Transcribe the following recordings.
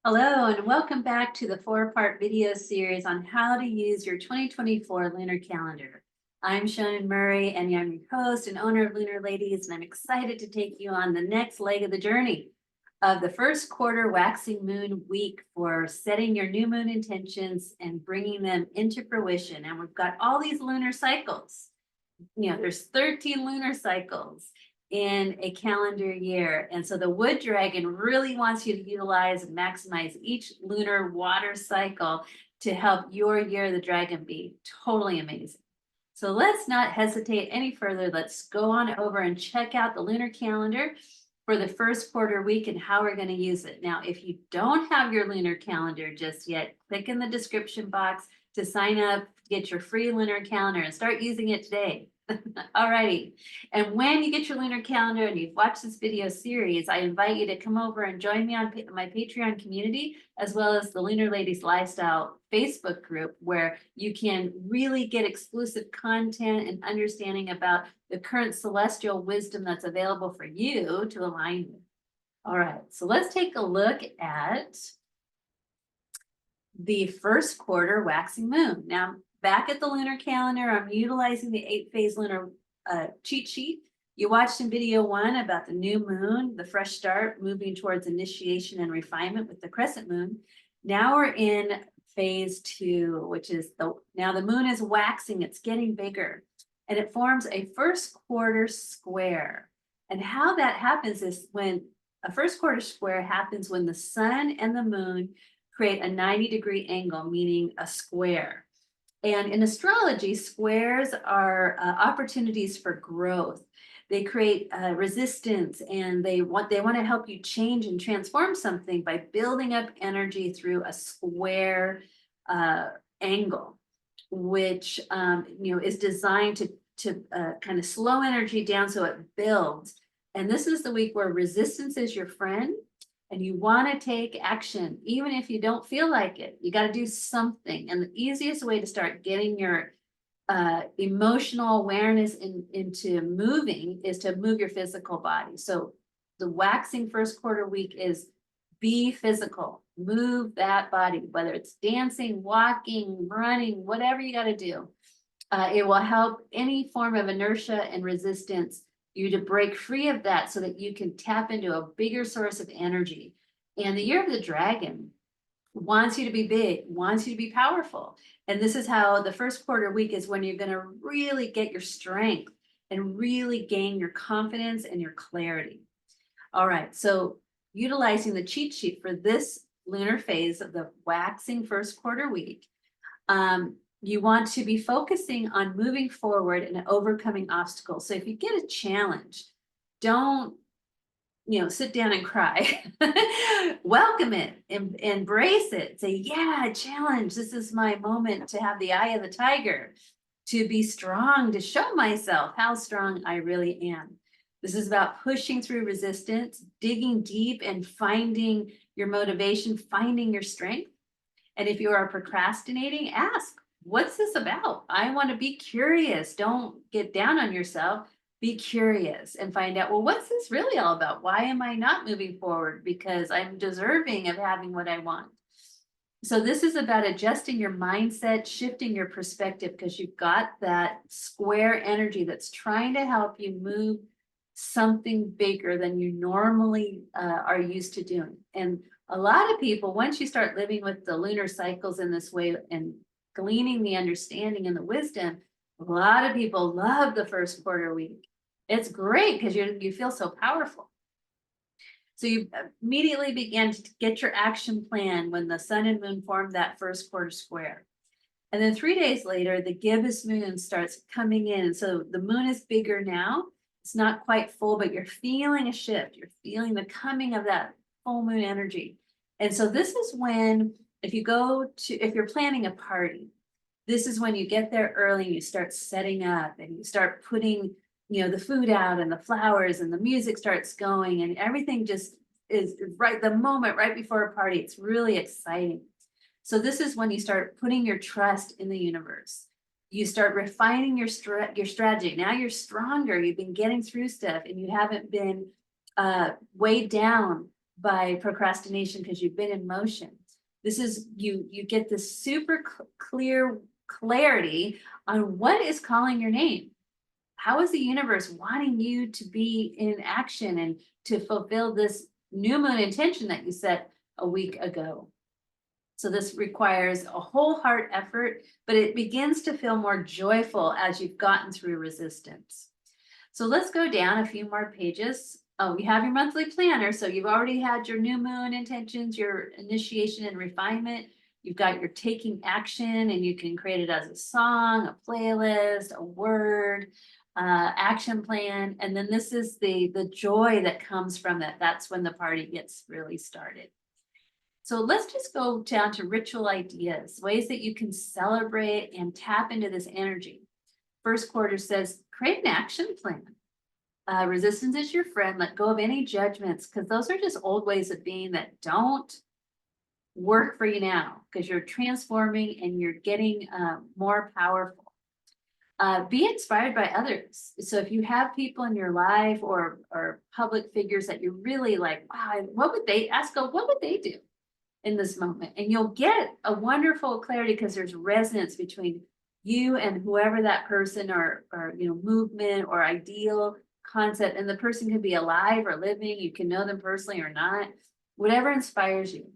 Hello, and welcome back to the four-part video series on how to use your 2024 lunar calendar. I'm Shannon Murray, and I'm your host and owner of Lunar Ladies, and I'm excited to take you on the next leg of the journey of the first quarter waxing moon week for setting your new moon intentions and bringing them into fruition. And we've got all these lunar cycles. There's 13 lunar cycles in a calendar year. And so the wood dragon really wants you to utilize and maximize each lunar water cycle to help your year of the dragon be totally amazing. So let's not hesitate any further. Let's go on over and check out the lunar calendar for the first quarter week and how we're going to use it. Now, if you don't have your lunar calendar just yet, click in the description box to sign up, get your free lunar calendar and start using it today. Alrighty. And when you get your lunar calendar and you've watched this video series, I invite you to come over and join me on my Patreon community, as well as the Lunar Ladies Lifestyle Facebook group, where you can really get exclusive content and understanding about the current celestial wisdom that's available for you to align with. All right, so let's take a look at the first quarter waxing moon. Now, back at the lunar calendar, I'm utilizing the 8-phase lunar cheat sheet. You watched in video 1 about the new moon, the fresh start, moving towards initiation and refinement with the crescent moon. Now we're in phase 2, which is now the moon is waxing, it's getting bigger, and it forms a first quarter square. And how that happens is when a first quarter square happens when the sun and the moon create a 90-degree angle, meaning a square. And in astrology, squares are opportunities for growth. They create resistance, and they want to help you change and transform something by building up energy through a square angle, which is designed to kind of slow energy down so it builds. And this is the week where resistance is your friend. And you want to take action, even if you don't feel like it. You got to do something. And the easiest way to start getting your emotional awareness into moving is to move your physical body. So the waxing first quarter week is be physical, move that body, whether it's dancing, walking, running, whatever you got to do. It will help any form of inertia and resistance you to break free of that so that you can tap into a bigger source of energy. And the year of the dragon wants you to be big, wants you to be powerful. And this is how the first quarter week is when you're going to really get your strength and really gain your confidence and your clarity. All right, so utilizing the cheat sheet for this lunar phase of the waxing first quarter week, you want to be focusing on moving forward and overcoming obstacles. So if you get a challenge, don't, sit down and cry. Welcome it, embrace it. Say, yeah, challenge. This is my moment to have the eye of the tiger, to be strong, to show myself how strong I really am. This is about pushing through resistance, digging deep and finding your motivation, finding your strength. And if you are procrastinating, ask, what's this about? I want to be curious. Don't get down on yourself. Be curious and find out, well, what's this really all about? Why am I not moving forward? Because I'm deserving of having what I want. So this is about adjusting your mindset, shifting your perspective, because you've got that square energy that's trying to help you move something bigger than you normally are used to doing. And a lot of people, once you start living with the lunar cycles in this way and gleaning the understanding and the wisdom, a lot of people love the first quarter week. It's great because you feel so powerful. So you immediately begin to get your action plan when the sun and moon form that first quarter square. And then 3 days later, the gibbous moon starts coming in. So the moon is bigger now. It's not quite full, but you're feeling a shift. You're feeling the coming of that full moon energy. And so this is when, if you're planning a party, this is when you get there early and you start setting up and you start putting, the food out and the flowers and the music starts going and everything just is right, the moment right before a party. It's really exciting. So this is when you start putting your trust in the universe. You start refining your strategy. Now you're stronger. You've been getting through stuff and you haven't been weighed down by procrastination because you've been in motion. This is, you get this super clear clarity on what is calling your name. How is the universe wanting you to be in action and to fulfill this new moon intention that you set a week ago? So this requires a whole heart effort, but it begins to feel more joyful as you've gotten through resistance. So let's go down a few more pages. Oh, we have your monthly planner. So you've already had your new moon intentions, your initiation and refinement. You've got your taking action, and you can create it as a song, a playlist, a word, action plan. And then this is the joy that comes from that. That's when the party gets really started. So let's just go down to ritual ideas, ways that you can celebrate and tap into this energy. First quarter says, create an action plan. Resistance is your friend. Let go of any judgments, because those are just old ways of being that don't work for you now, because you're transforming and you're getting more powerful. Be inspired by others. So if you have people in your life or public figures that you're really like, wow, what would they ask? What would they do in this moment? And you'll get a wonderful clarity because there's resonance between you and whoever that person or movement or ideal concept. And the person could be alive or living. You can know them personally or not, whatever inspires you.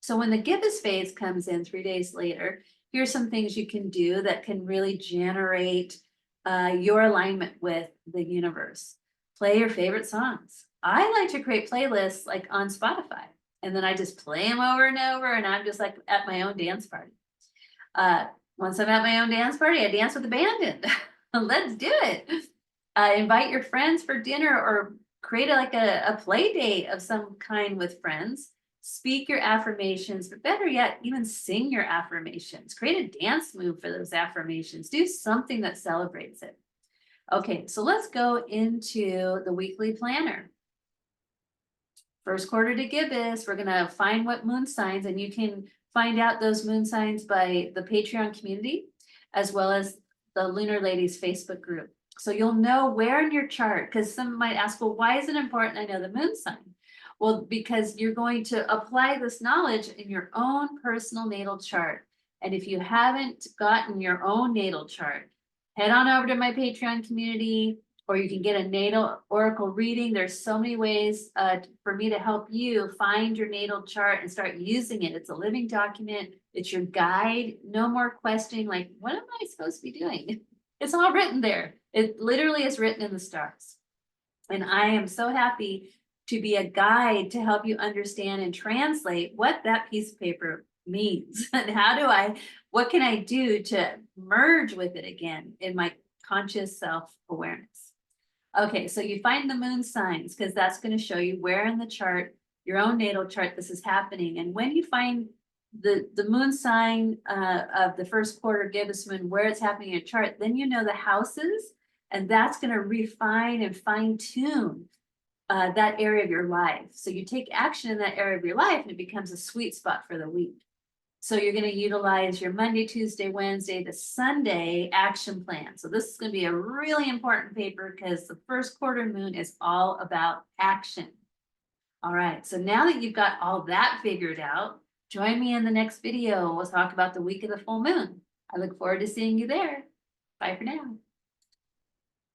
So when the gibbous phase comes in 3 days later, here's some things you can do that can really generate your alignment with the universe. Play your favorite songs. I like to create playlists like on Spotify, and then I just play them over and over, and I'm just like at my own dance party. Once I'm at my own dance party, I dance with the band in. Let's do it. Invite your friends for dinner or create a play date of some kind with friends. Speak your affirmations, but better yet, even sing your affirmations. Create a dance move for those affirmations. Do something that celebrates it. Okay, so let's go into the weekly planner. First quarter to gibbous, we're going to find what moon signs, and you can find out those moon signs by the Patreon community, as well as the Lunar Ladies Facebook group. So you'll know where in your chart, because some might ask, well, why is it important I know the moon sign? Well, because you're going to apply this knowledge in your own personal natal chart. And if you haven't gotten your own natal chart, head on over to my Patreon community, or you can get a natal oracle reading. There's so many ways for me to help you find your natal chart and start using it. It's a living document. It's your guide. No more questioning, like, what am I supposed to be doing? It's all written there. It literally is written in the stars. And I am so happy to be a guide to help you understand and translate what that piece of paper means. And what can I do to merge with it again in my conscious self-awareness? Okay, so you find the moon signs, because that's going to show you where in the chart, your own natal chart, this is happening. And when you find the moon sign of the first quarter gibbous moon, where it's happening in your chart, then you know the houses, and that's going to refine and fine tune that area of your life. So you take action in that area of your life, and it becomes a sweet spot for the week. So you're going to utilize your Monday, Tuesday, Wednesday to Sunday action plan. So this is going to be a really important paper, because the first quarter moon is all about action. All right, so now that you've got all that figured out, join me in the next video. We'll talk about the week of the full moon. I look forward to seeing you there. Bye for now.